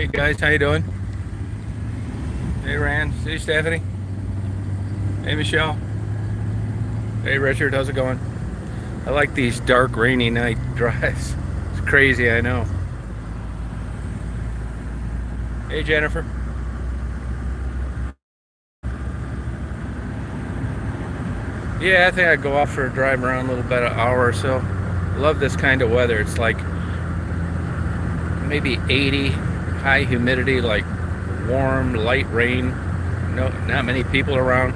Hey guys, how you doing? Hey Rand, hey Stephanie, hey Michelle, hey Richard, how's it going? I like these dark, rainy night drives. It's crazy, I know. Hey Jennifer. Yeah, I think I'd go off for a drive around a little bit, an hour or so. Love this kind of weather. It's like maybe 80, high humidity, like warm, light rain. No, not many people around.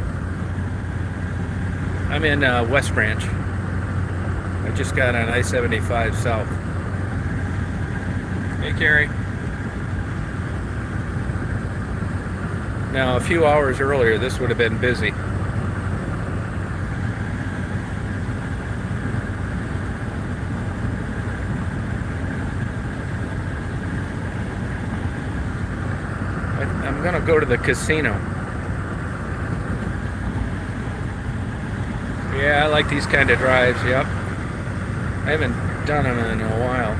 I'm in West Branch. I just got on I-75 South. Hey Carrie. Now, a few hours earlier, this would have been busy. I'm gonna go to the casino. Yeah, I like these kind of drives. Yep. I haven't done them in a while.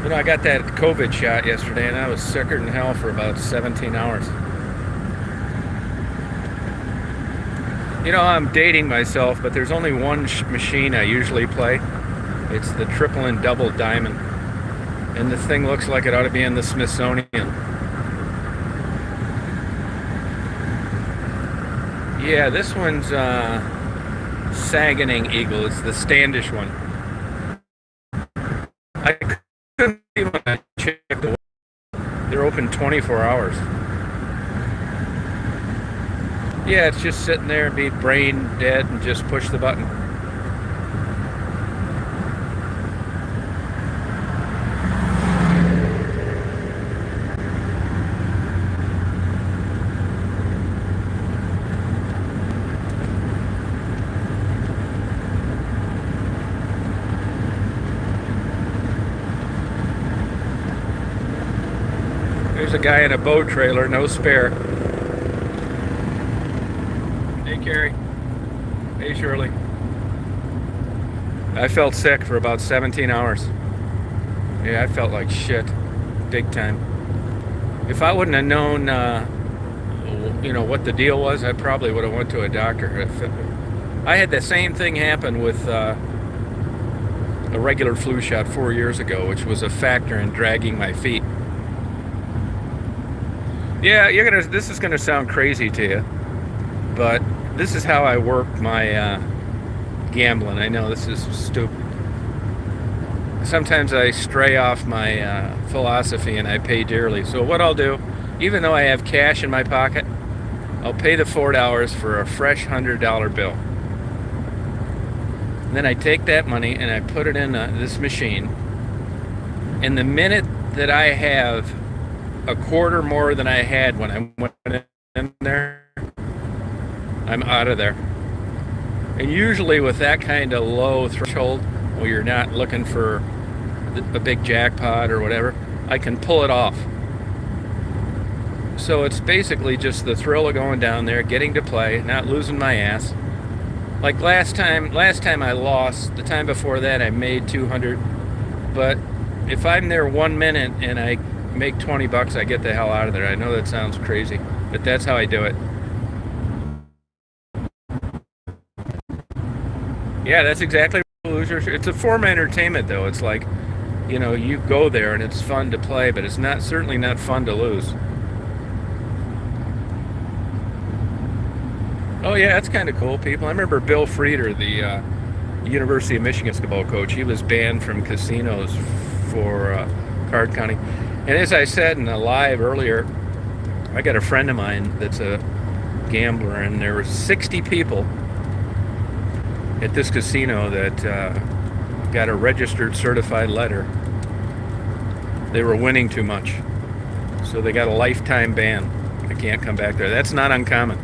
You know, I got that COVID shot yesterday, and I was sicker than hell for about 17 hours. You know, I'm dating myself, but there's only one machine I usually play. It's the triple and double diamond, and the thing looks like it ought to be in the Smithsonian. Yeah, this one's Saginaw Eagle. It's the Standish one. I couldn't even check the. They're open 24 hours. Yeah, it's just sitting there, be brain dead, and just push the button. There's a guy in a boat trailer, no spare. Hey, Carrie. Hey, Shirley. I felt sick for about 17 hours. Yeah, I felt like shit. Big time. If I wouldn't have known, what the deal was, I probably would have went to a doctor. I had the same thing happen with a regular flu shot 4 years ago, which was a factor in dragging my feet. Yeah, this is gonna sound crazy to you, but this is how I work my gambling. I know this is stupid. Sometimes I stray off my philosophy and I pay dearly. So what I'll do, even though I have cash in my pocket, I'll pay the $4 for a fresh $100 bill. And then I take that money and I put it in this machine. And the minute that I have a quarter more than I had when I went in there, I'm out of there. And usually with that kind of low threshold, where you're not looking for a big jackpot or whatever, I can pull it off. So it's basically just the thrill of going down there, getting to play, not losing my ass. Like last time I lost. The time before that I made 200. But if I'm there 1 minute and I make 20 bucks, I get the hell out of there. I know that sounds crazy, but that's how I do it. Yeah, that's exactly what losers. It's a form of entertainment, though. It's like, you go there and it's fun to play, but it's certainly not fun to lose. Oh yeah, that's kind of cool, people. I remember Bill Frieder, the University of Michigan basketball coach. He was banned from casinos for card counting. And as I said in a live earlier, I got a friend of mine that's a gambler, and there were 60 people at this casino that got a registered certified letter. They were winning too much, so they got a lifetime ban. They can't come back there. That's not uncommon.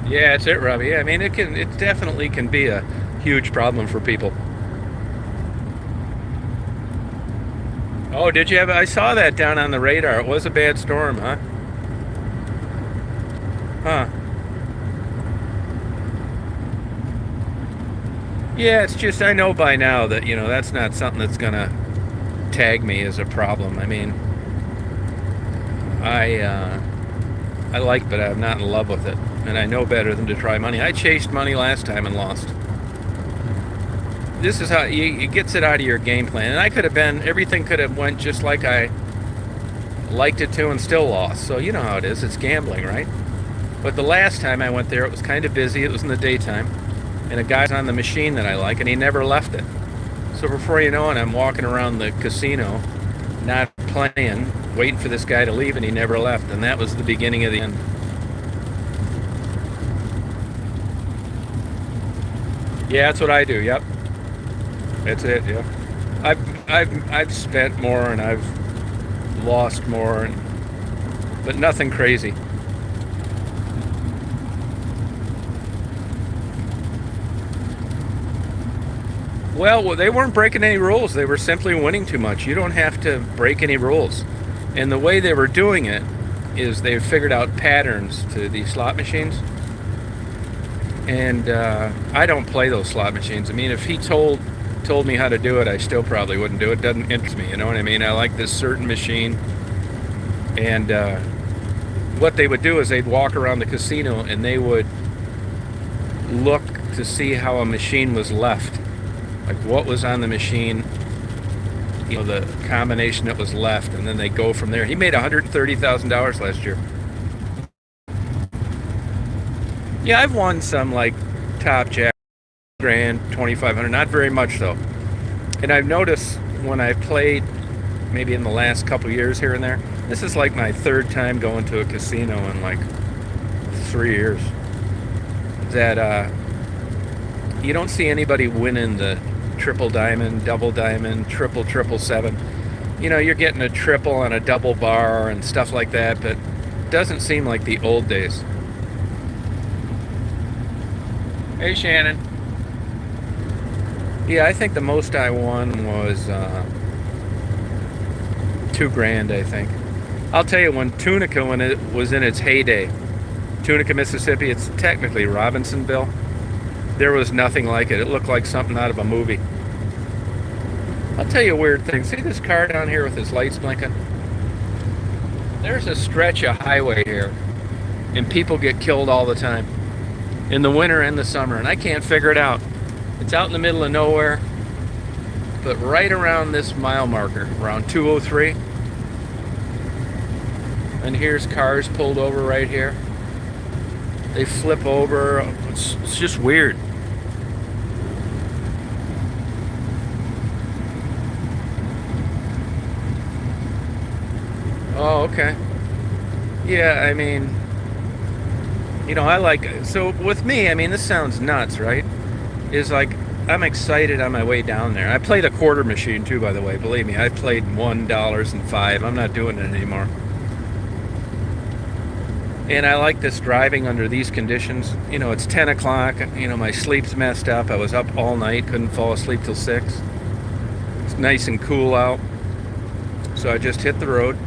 Yeah, that's it, Robbie. Yeah, I mean, it definitely can be a huge problem for people. Oh, did you have? I saw that down on the radar. It was a bad storm, huh? Huh. Yeah, it's just I know by now that that's not something that's gonna tag me as a problem. I mean, I like, but I'm not in love with it, and I know better than to try money. I chased money last time and lost. This is how it gets it out of your game plan. And I could have everything could have went just like I liked it to and still lost. So you know how it is. It's gambling, right? But the last time I went there, it was kind of busy. It was in the daytime, and a guy's on the machine that I like, and he never left it. So before you know it, I'm walking around the casino, not playing, waiting for this guy to leave, and he never left. And that was the beginning of the end. Yeah, that's what I do. Yep, that's it. Yeah, I've spent more and I've lost more, but nothing crazy. Well, they weren't breaking any rules. They were simply winning too much. You don't have to break any rules. And the way they were doing it is they figured out patterns to these slot machines. And I don't play those slot machines. I mean, if he told me how to do it, I still probably wouldn't do it. It doesn't interest me, you know what I mean? I like this certain machine. And what they would do is they'd walk around the casino and they would look to see how a machine was left. Like what was on the machine, the combination that was left, and then they go from there. He made $130,000 last year. Yeah, I've won some like top jack, grand, 2,500, not very much though. And I've noticed when I've played, maybe in the last couple years here and there, this is like my third time going to a casino in like 3 years, that you don't see anybody winning the triple diamond, double diamond, triple seven. You're getting a triple on a double bar and stuff like that, but it doesn't seem like the old days. Hey, Shannon. Yeah, I think the most I won was $2,000, I think. I'll tell you, when it was in its heyday, Tunica, Mississippi, it's technically Robinsonville. There was nothing like it. It looked like something out of a movie. I'll tell you a weird thing. See this car down here with his lights blinking? There's a stretch of highway here, and people get killed all the time, in the winter and the summer, and I can't figure it out. It's out in the middle of nowhere, but right around this mile marker, around 203, and here's cars pulled over right here. They flip over. It's just weird. Oh, okay. Yeah, I mean, I like, so with me, I mean, this sounds nuts, right? Is like, I'm excited on my way down there. I played a quarter machine too, by the way. Believe me, I played $1 and 5. I'm not doing it anymore. And I like this driving under these conditions. It's 10 o'clock. My sleep's messed up. I was up all night, couldn't fall asleep till 6. It's nice and cool out. So I just hit the road.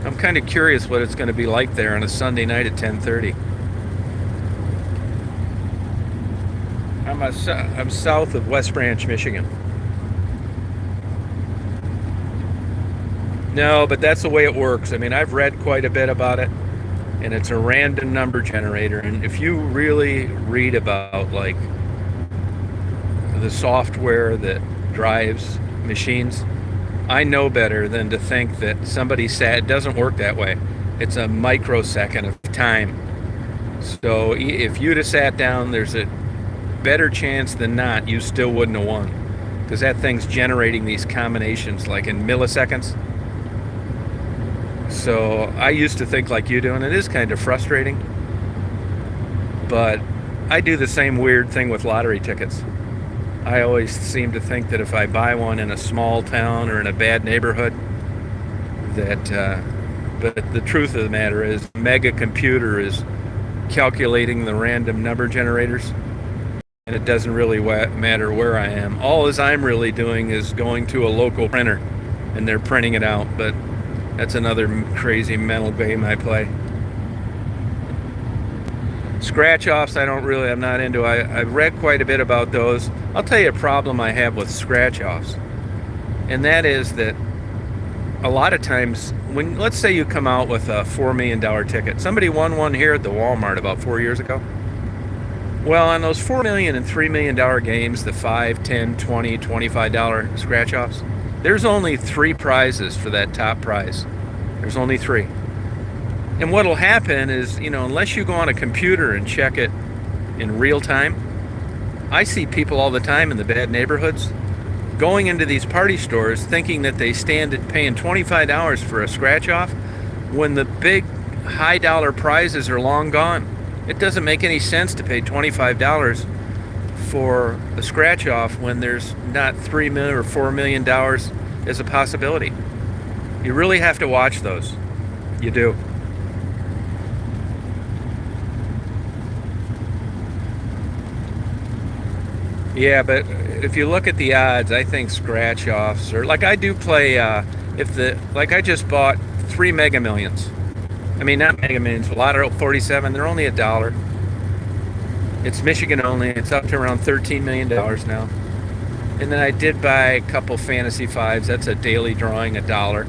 I'm kind of curious what it's going to be like there on a Sunday night at 10:30. I'm south of West Branch, Michigan. No, but that's the way it works. I mean, I've read quite a bit about it, and it's a random number generator. And if you really read about like the software that drives machines, I know better than to think that somebody sat. It doesn't work that way. It's a microsecond of time. So if you'd have sat down, there's a better chance than not you still wouldn't have won, because that thing's generating these combinations like in milliseconds. So I used to think like you do, and it is kind of frustrating. But I do the same weird thing with lottery tickets. I always seem to think that if I buy one in a small town or in a bad neighborhood, but the truth of the matter is, mega computer is calculating the random number generators, and it doesn't really matter where I am. All as I'm really doing is going to a local printer, and they're printing it out. But that's another crazy mental game I play. Scratch offs, I'm not into. I've read quite a bit about those. I'll tell you a problem I have with scratch offs, and that is that a lot of times when, let's say you come out with a $4 million ticket, somebody won one here at the Walmart about 4 years ago. Well, on those $4 million and $3 million games, the $5, $10, $20, $25 scratch offs, there's only 3 prizes for that top prize. There's only 3. And what'll happen is, unless you go on a computer and check it in real time, I see people all the time in the bad neighborhoods going into these party stores thinking that they stand at paying $25 for a scratch off when the big high dollar prizes are long gone. It doesn't make any sense to pay $25 for a scratch off when there's not $3 million or $4 million as a possibility. You really have to watch those. You do. Yeah, but if you look at the odds, I think scratch offs are like, I do play. I just bought 3 Mega Millions. I mean, not Mega Millions. Lotto 47. They're only $1. It's Michigan only. It's up to around $13 million now. And then I did buy a couple Fantasy Fives. That's a daily drawing, $1.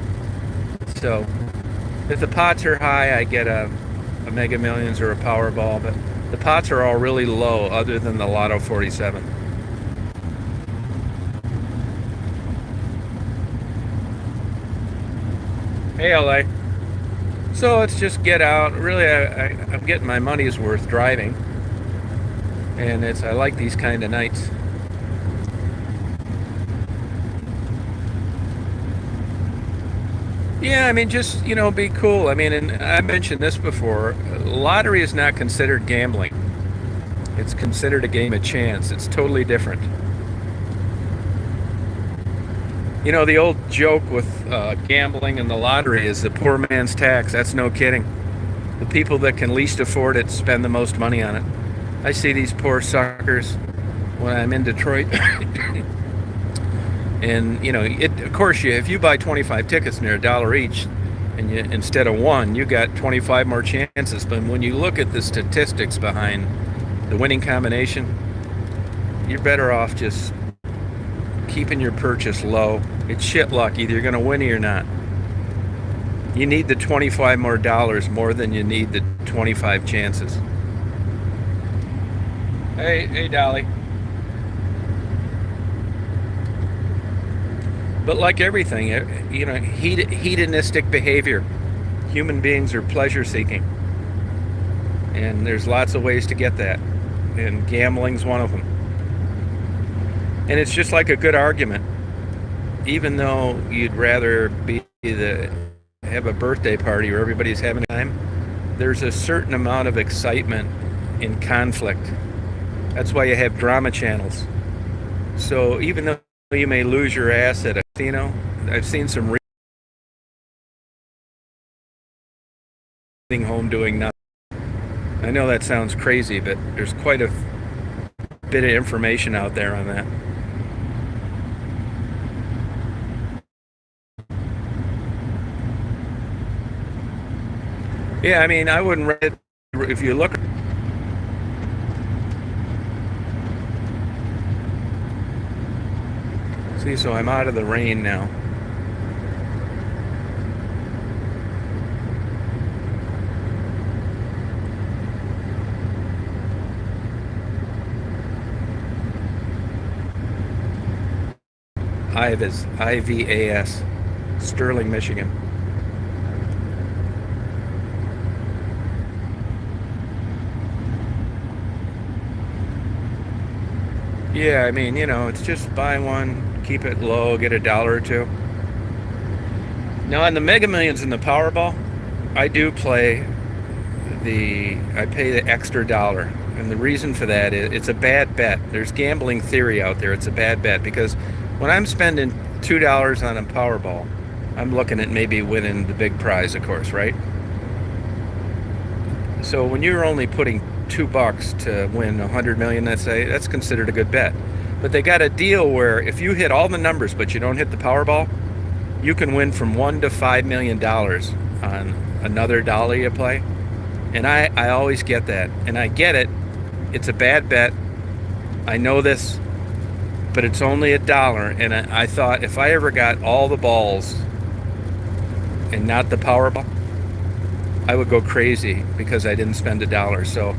So if the pots are high, I get a Mega Millions or a Powerball. But the pots are all really low, other than the Lotto 47. Hey, LA. So let's just get out. Really, I'm getting my money's worth driving, and I like these kind of nights. Yeah, I mean, just be cool. I mean, and I mentioned this before. Lottery is not considered gambling. It's considered a game of chance. It's totally different. The old joke with gambling and the lottery is the poor man's tax. That's no kidding. The people that can least afford it spend the most money on it. I see these poor suckers when I'm in Detroit. And, of course, if you buy 25 tickets and they're $1 each, and instead of 1, you got 25 more chances. But when you look at the statistics behind the winning combination, you're better off just keeping your purchase low. It's shit luck. Either you're going to win or you're not. You need the 25 more dollars more than you need the 25 chances. Hey, Dolly. But like everything, hedonistic behavior. Human beings are pleasure seeking. And there's lots of ways to get that. And gambling's one of them. And it's just like a good argument. Even though you'd rather have a birthday party where everybody's having a time, there's a certain amount of excitement in conflict. That's why you have drama channels. So even though you may lose your ass at a casino, I've seen some home doing nothing. I know that sounds crazy, but there's quite a bit of information out there on that. Yeah, I mean, I wouldn't read it if you look. See, so I'm out of the rain now. IVAS, IVAS, Sterling, Michigan. Yeah, I mean, it's just buy one, keep it low, get $1 or 2. Now, on the Mega Millions and the Powerball, I do play I pay the extra $1. And the reason for that is it's a bad bet. There's gambling theory out there. It's a bad bet because when I'm spending $2 on a Powerball, I'm looking at maybe winning the big prize, of course, right? So when you're only putting $2 to win 100 million, that's considered a good bet. But they got a deal where if you hit all the numbers but you don't hit the Powerball, you can win from $1 to $5 million on another dollar you play. And I always get that. And I get it. It's a bad bet. I know this, but it's only $1. And I thought if I ever got all the balls and not the Powerball, I would go crazy because I didn't spend $1. So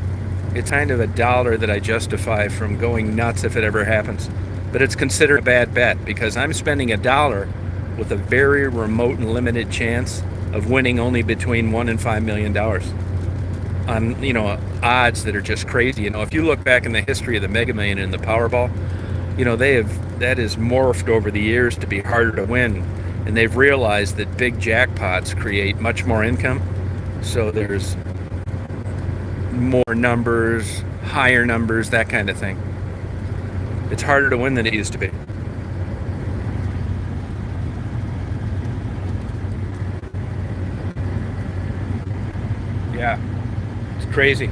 it's kind of $1 that I justify from going nuts if it ever happens. But it's considered a bad bet because I'm spending $1 with a very remote and limited chance of winning only between $1 and $5 million on, odds that are just crazy. If you look back in the history of the Mega Million and the Powerball, that has morphed over the years to be harder to win, and they've realized that big jackpots create much more income, so there's more numbers, higher numbers, that kind of thing. It's harder to win than it used to be. Yeah, it's crazy.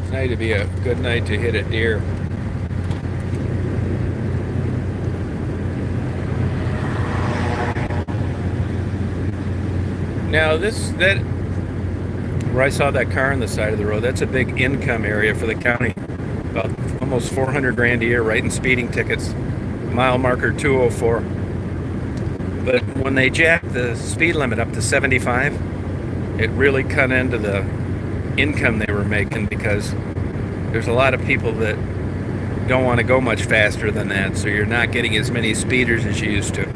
Tonight would be a good night to hit a deer. Now that where I saw that car on the side of the road, that's a big income area for the county. About almost 400 grand a year writing speeding tickets. Mile marker 204. But when they jacked the speed limit up to 75, it really cut into the income they were making, because there's a lot of people that don't want to go much faster than that, so you're not getting as many speeders as you used to.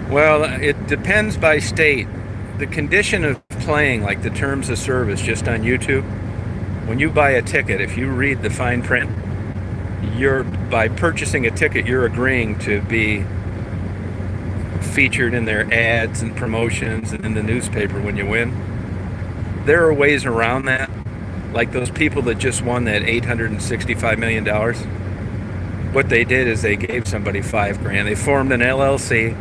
Well, it depends by state. The condition of playing, like the terms of service just on YouTube, when you buy a ticket, if you read the fine print, by purchasing a ticket, you're agreeing to be featured in their ads and promotions and in the newspaper when you win. There are ways around that, like those people that just won that $865 million. What they did is they gave somebody $5,000. They formed an LLC,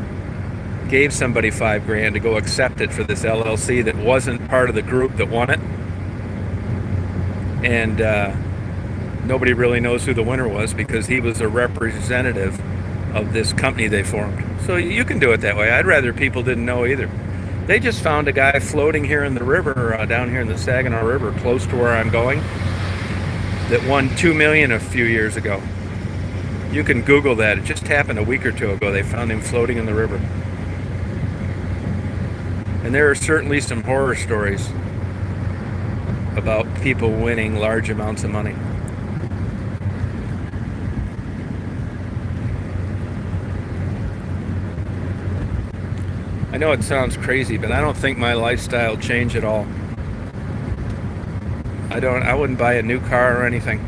gave somebody $5,000 to go accept it for this LLC that wasn't part of the group that won it. And nobody really knows who the winner was, because he was a representative of this company they formed. So you can do it that way. I'd rather people didn't know either. They just found a guy floating here in the river, down here in the Saginaw River, close to where I'm going, that won $2 million a few years ago. You can Google that. It just happened a week or two ago. They found him floating in the river. And there are certainly some horror stories about people winning large amounts of money. I know it sounds crazy, but I don't think my lifestyle changed at all. I wouldn't buy a new car or anything.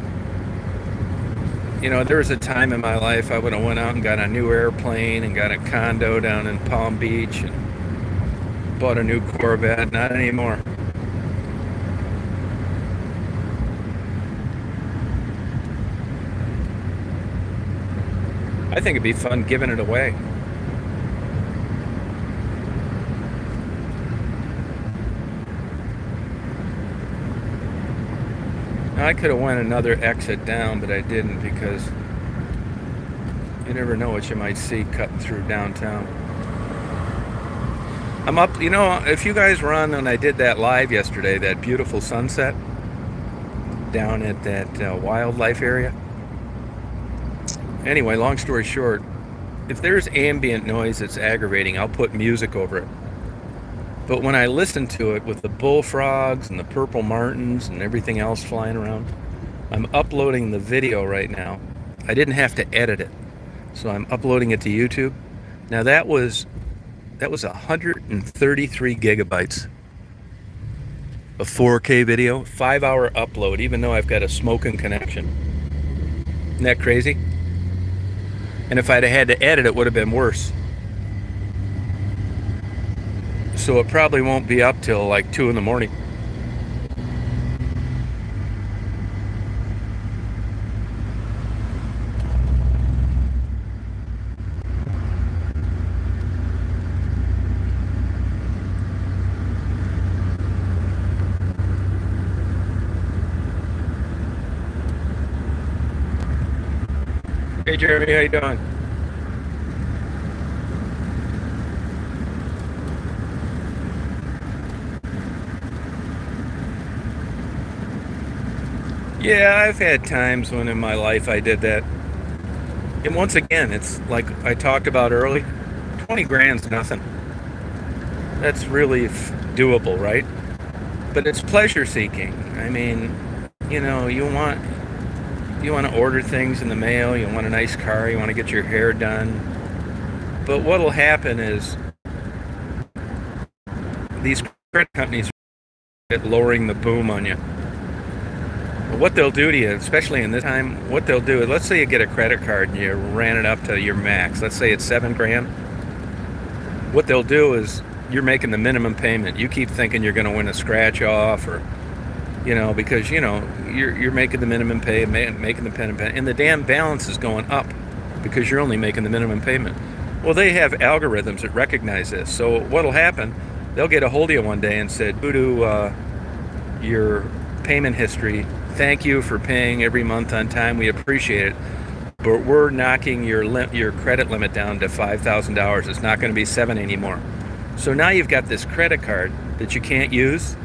There was a time in my life I would have went out and got a new airplane and got a condo down in Palm Beach and bought a new Corvette. Not anymore. I think it'd be fun giving it away. I could have went another exit down, but I didn't, because you never know what you might see cutting through downtown. I'm up, if you guys were on when I did that live yesterday, that beautiful sunset down at that wildlife area. Anyway, long story short, if there's ambient noise that's aggravating, I'll put music over it. But when I listen to it with the bullfrogs and the purple martins and everything else flying around, I'm uploading the video right now. I didn't have to edit it, so I'm uploading it to YouTube. Now that was 133 gigabytes of 4K video, 5-hour upload, even though I've got a smoking connection. Isn't that crazy? And if I'd have had to edit, it would have been worse. So it probably won't be up till like 2 in the morning. Hey Jeremy, how you doing? Yeah, I've had times when in my life I did that. And once again, it's like I talked about early, 20 grand's nothing. That's really doable, right? But it's pleasure seeking. I mean, you want to order things in the mail, you want a nice car, you want to get your hair done. But what'll happen is these credit companies are lowering the boom on you. What they'll do to you, especially in this time, what they'll do is, let's say you get a credit card and you ran it up to your max. Let's say it's 7 grand. What they'll do is you're making the minimum payment. You keep thinking you're going to win a scratch off, or because you're making the minimum pay, making the minimum payment, and the damn balance is going up because you're only making the minimum payment. Well, they have algorithms that recognize this. So what'll happen? They'll get a hold of you one day and say, due to your payment history, thank you for paying every month on time. We appreciate it, but we're knocking your credit limit down to $5,000. It's not going to be 7 anymore. So now you've got this credit card that you can't use,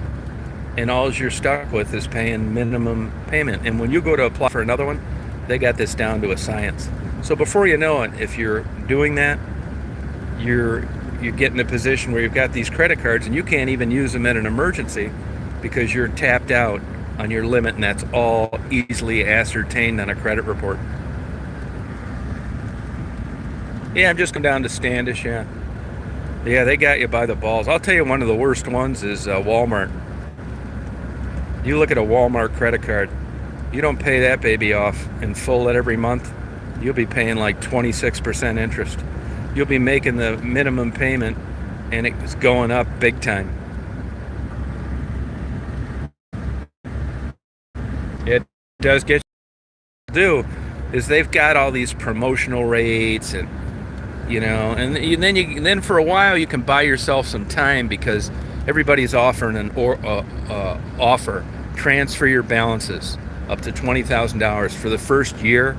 and all you're stuck with is paying minimum payment. And when you go to apply for another one, they got this down to a science. So before you know it, if you're doing that, you get in a position where you've got these credit cards and you can't even use them in an emergency because you're tapped out on your limit, and that's all easily ascertained on a credit report. Yeah, I'm just going down to Standish, yeah. Yeah, they got you by the balls. I'll tell you, one of the worst ones is Walmart. You look at a Walmart credit card, you don't pay that baby off in full every month, you'll be paying like 26% interest. You'll be making the minimum payment, and it's going up big time. It does get you to do is they've got all these promotional rates, and then for a while you can buy yourself some time because everybody's offering an offer. Transfer your balances up to $20,000 for the first year.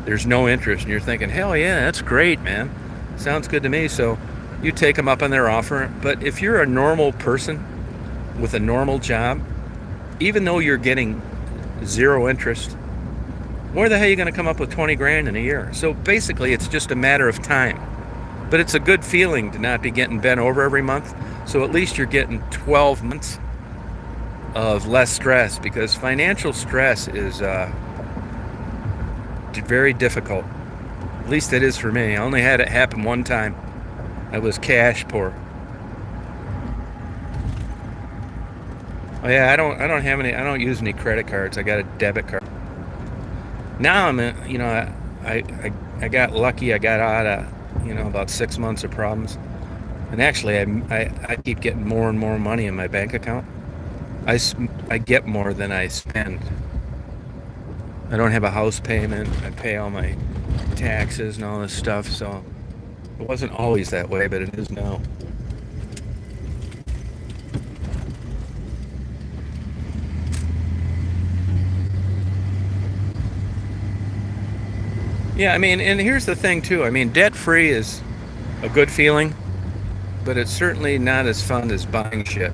There's no interest, and you're thinking, hell yeah, that's great, man. Sounds good to me. So you take them up on their offer. But if you're a normal person with a normal job, even though you're getting zero interest, where the hell are you going to come up with 20 grand in a year? So basically, it's just a matter of time. But it's a good feeling to not be getting bent over every month. So at least you're getting 12 months of less stress, because financial stress is very difficult. At least it is for me. I only had it happen one time. I was cash poor. Oh yeah, I don't use any credit cards. I got a debit card. Now I got lucky. I got out of about 6 months of problems, and actually I keep getting more and more money in my bank account. I get more than I spend. I don't have a house payment. I pay all my taxes and all this stuff. So it wasn't always that way, but it is now. Yeah, I mean, and here's the thing too. I mean, debt free is a good feeling, but it's certainly not as fun as buying shit.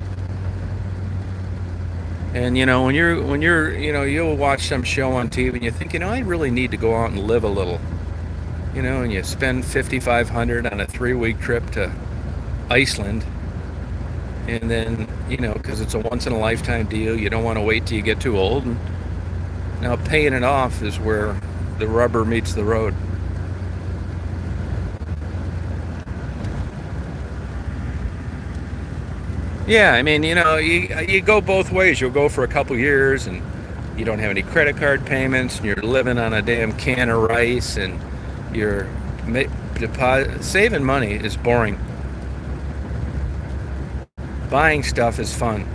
And you'll watch some show on TV and you think, I really need to go out and live a little. And you spend 5,500 on a 3-week trip to Iceland, and then because it's a once in a lifetime deal, you don't want to wait till you get too old. And now paying it off is where the rubber meets the road. Yeah, I mean, you go both ways. You'll go for a couple years and you don't have any credit card payments, and you're living on a damn can of rice, and you're saving money is boring. Buying stuff is fun.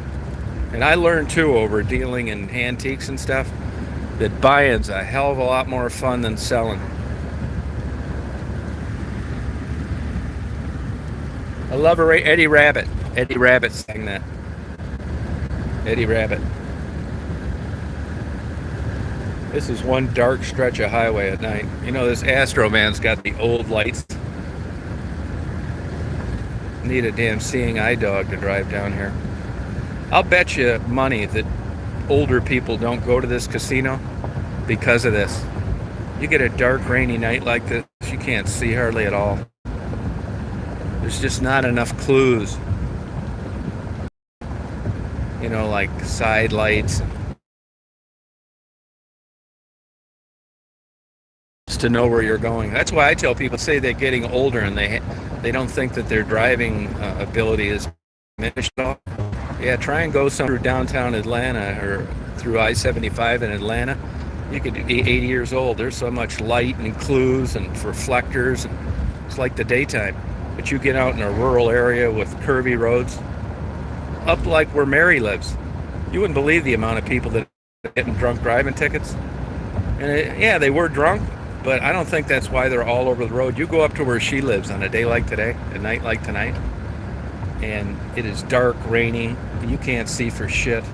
And I learned too, over dealing in antiques and stuff, that buying's a hell of a lot more fun than selling. I love Eddie Rabbit. Eddie Rabbit sang that. Eddie Rabbit. This is one dark stretch of highway at night. You know, this Astro man's got the old lights. Need a damn seeing eye dog to drive down here. I'll bet you money that older people don't go to this casino because of this. You get a dark, rainy night like this, you can't see hardly at all. There's just not enough clues. You know, like side lights to know where you're going. That's why I tell people, say they're getting older and they don't think that their driving ability is diminished at all. Yeah, try and go somewhere through downtown Atlanta or through I-75 in Atlanta. You could be 80 years old. There's so much light and clues and reflectors. And it's like the daytime. But you get out in a rural area with curvy roads, up like where Mary lives. You wouldn't believe the amount of people that are getting drunk driving tickets. And yeah, they were drunk, but I don't think that's why they're all over the road. You go up to where she lives on a day like today, a night like tonight, and it is dark, rainy, and you can't see for shit.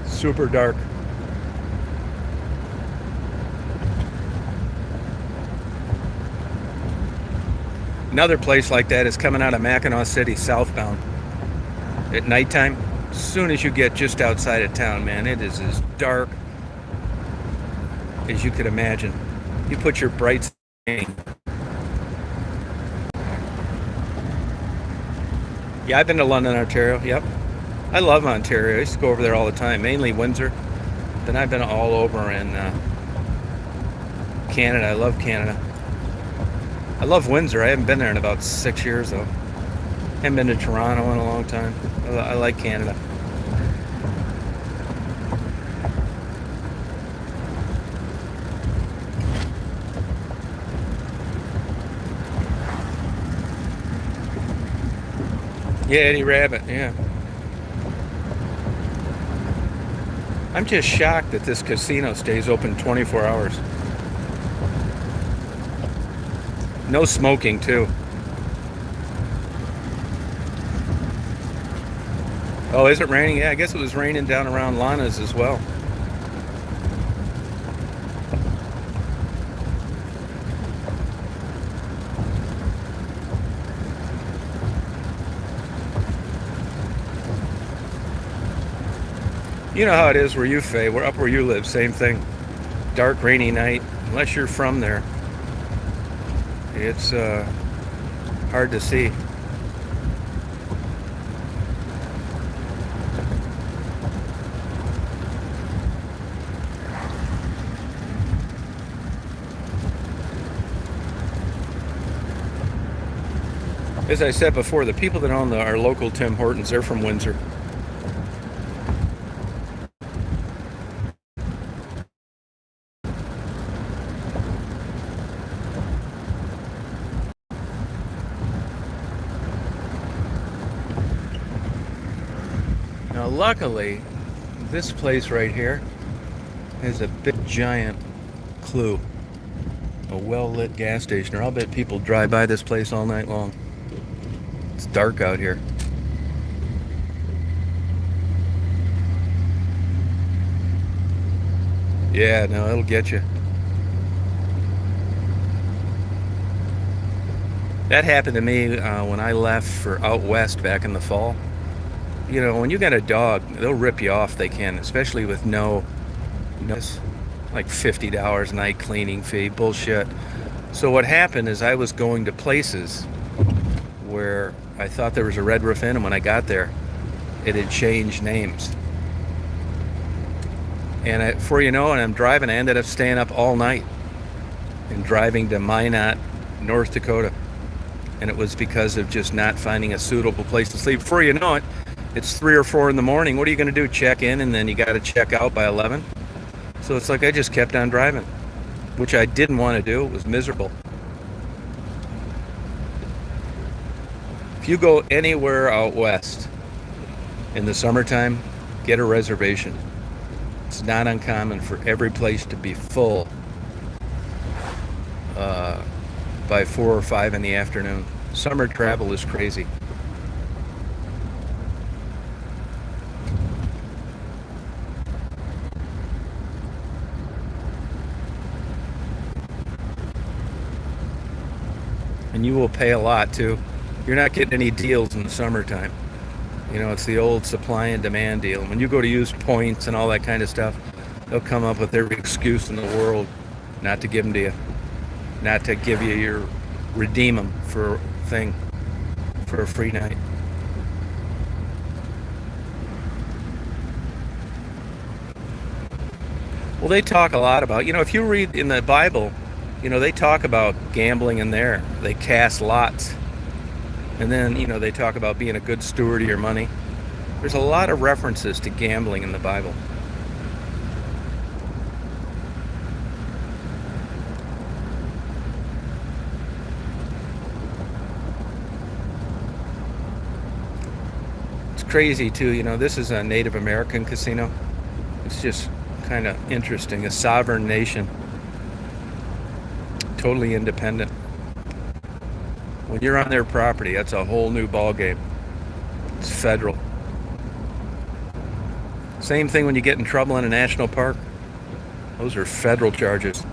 Super dark. Another place like that is coming out of Mackinac City southbound at nighttime. As soon as you get just outside of town, man, it is as dark as you could imagine. You put your brights in. Yeah, I've been to London, Ontario. Yep. I love Ontario. I used to go over there all the time, mainly Windsor. Then I've been all over in Canada. I love Canada. I love Windsor. I haven't been there in about 6 years, though. I haven't been to Toronto in a long time. I like Canada. Yeah, Eddie Rabbit, yeah. I'm just shocked that this casino stays open 24 hours. No smoking, too. Oh, is it raining? Yeah, I guess it was raining down around Lana's as well. You know how it is where you, Faye. We're up where you live, same thing. Dark, rainy night, unless you're from there. It's hard to see. As I said before, the people that own our local Tim Hortons, they're from Windsor. Now, luckily, this place right here has a big, giant clue. A well-lit gas station. Or I'll bet people drive by this place all night long. It's dark out here. Yeah, no, it'll get you. That happened to me when I left for out west back in the fall. You know, when you got a dog, they'll rip you off. They can, especially with no like $50 a night cleaning fee. Bullshit. So what happened is I was going to places where I thought there was a Red Roof Inn, and when I got there, it had changed names. And before you know it, I'm driving. I ended up staying up all night and driving to Minot, North Dakota. And it was because of just not finding a suitable place to sleep. Before you know it, it's 3 or 4 in the morning. What are you going to do? Check in, and then you got to check out by 11? So it's like I just kept on driving, which I didn't want to do. It was miserable. If you go anywhere out west in the summertime, get a reservation. It's not uncommon for every place to be full by 4 or 5 in the afternoon. Summer travel is crazy. and you will pay a lot too. You're not getting any deals in the summertime. You know, it's the old supply and demand deal. When you go to use points and all that kind of stuff, they'll come up with every excuse in the world not to give them to you, not to give you your redeem them for a thing, for a free night. Well, they talk a lot about, if you read in the Bible, they talk about gambling in there. They cast lots. And then, they talk about being a good steward of your money. There's a lot of references to gambling in the Bible. It's crazy, too. This is a Native American casino. It's just kind of interesting. A sovereign nation. Totally independent. When you're on their property, that's a whole new ball game. It's federal. Same thing when you get in trouble in a national park. Those are federal charges.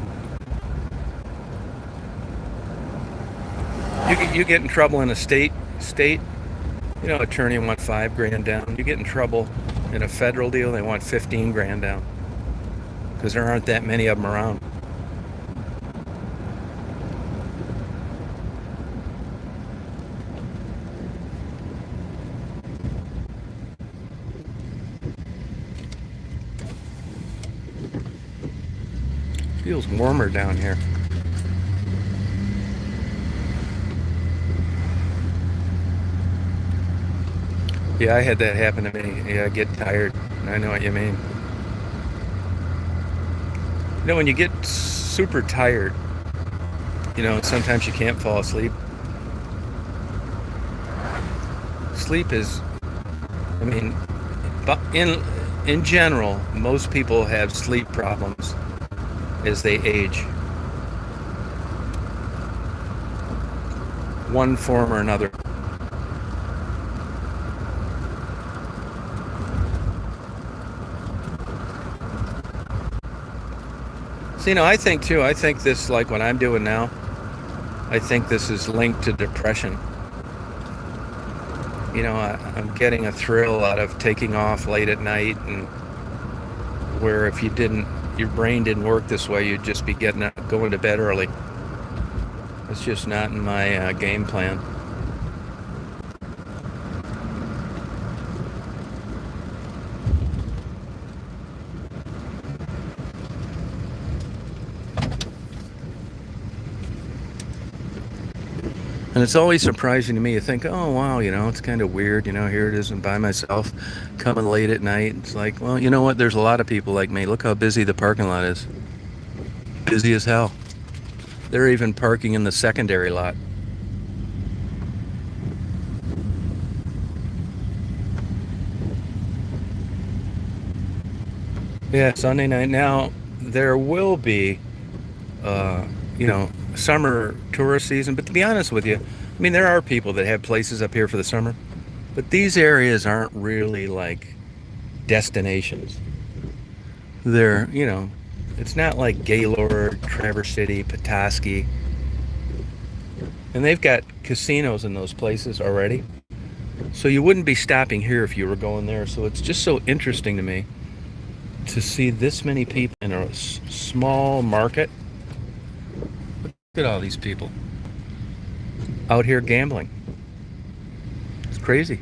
You get in trouble in a state, attorney want $5,000 down. You get in trouble in a federal deal, they want $15,000 down. Because there aren't that many of them around. Feels warmer down here. Yeah, I had that happen to me. Yeah, I get tired. I know what you mean. When you get super tired, sometimes you can't fall asleep. Sleep is, but in general, most people have sleep problems as they age. One form or another. So, I think this, like what I'm doing now, I think this is linked to depression. I'm getting a thrill out of taking off late at night, and where if your brain didn't work this way, you'd just be going to bed early. It's just not in my game plan. And it's always surprising to me. You think, oh, wow, it's kind of weird. Here it is, I'm by myself, coming late at night. It's like, well, you know what? There's a lot of people like me. Look how busy the parking lot is. Busy as hell. They're even parking in the secondary lot. Yeah, Sunday night. Now, there will be, summer tourist season. But to be honest with you, there are people that have places up here for the summer. But these areas aren't really like destinations. They're, it's not like Gaylord, Traverse City, Petoskey. And they've got casinos in those places already. So you wouldn't be stopping here if you were going there. So it's just so interesting to me to see this many people in a small market. Look at all these people out here gambling. It's crazy.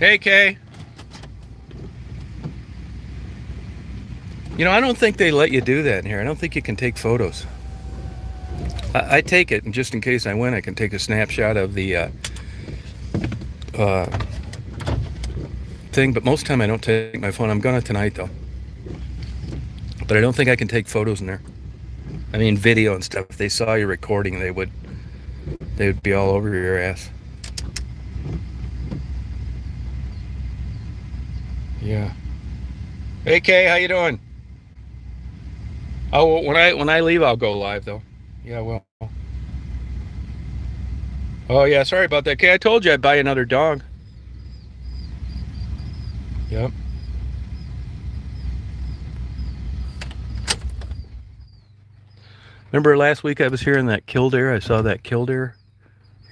Hey, Kay. I don't think they let you do that in here. I don't think you can take photos. I take it, and just in case I win, I can take a snapshot of the thing. But most of the time, I don't take my phone. I'm gonna tonight, though. But I don't think I can take photos in there. Video and stuff. If they saw you recording, they would be all over your ass. Yeah. Hey, Kay, how you doing? Oh, when I leave, I'll go live though. Yeah, well. Oh yeah, sorry about that. Okay, I told you I'd buy another dog. Yep. Remember last week I was here in that killdeer? I saw that killdeer.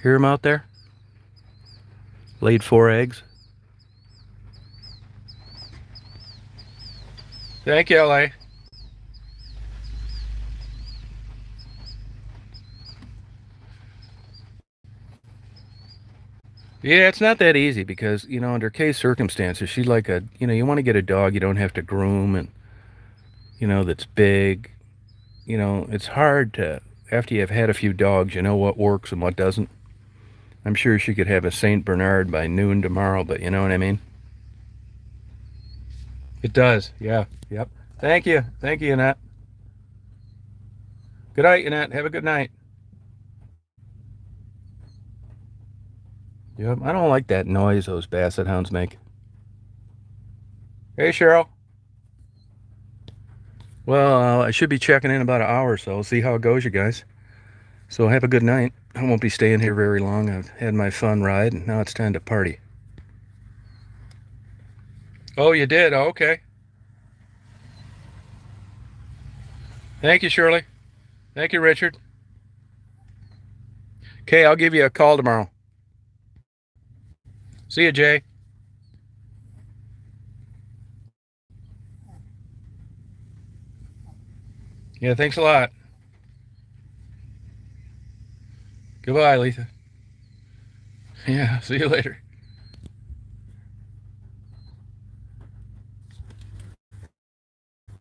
Hear him out there? Laid 4 eggs. Thank you, LA. Yeah, it's not that easy because, under Kay's circumstances, she'd like you want to get a dog you don't have to groom and, that's big. It's hard to, after you've had a few dogs, you know what works and what doesn't. I'm sure she could have a St. Bernard by noon tomorrow, but you know what I mean? It does, yeah. Yep. Thank you. Thank you, Annette. Good night, Annette. Have a good night. Yep. I don't like that noise those basset hounds make. Hey, Cheryl. Well, I should be checking in about an hour or so. See how it goes, you guys. So have a good night. I won't be staying here very long. I've had my fun ride, and now it's time to party. Oh, you did? Oh, okay. Thank you, Shirley. Thank you, Richard. Okay, I'll give you a call tomorrow. See you, Jay. Yeah, thanks a lot. Goodbye, Letha. Yeah, see you later.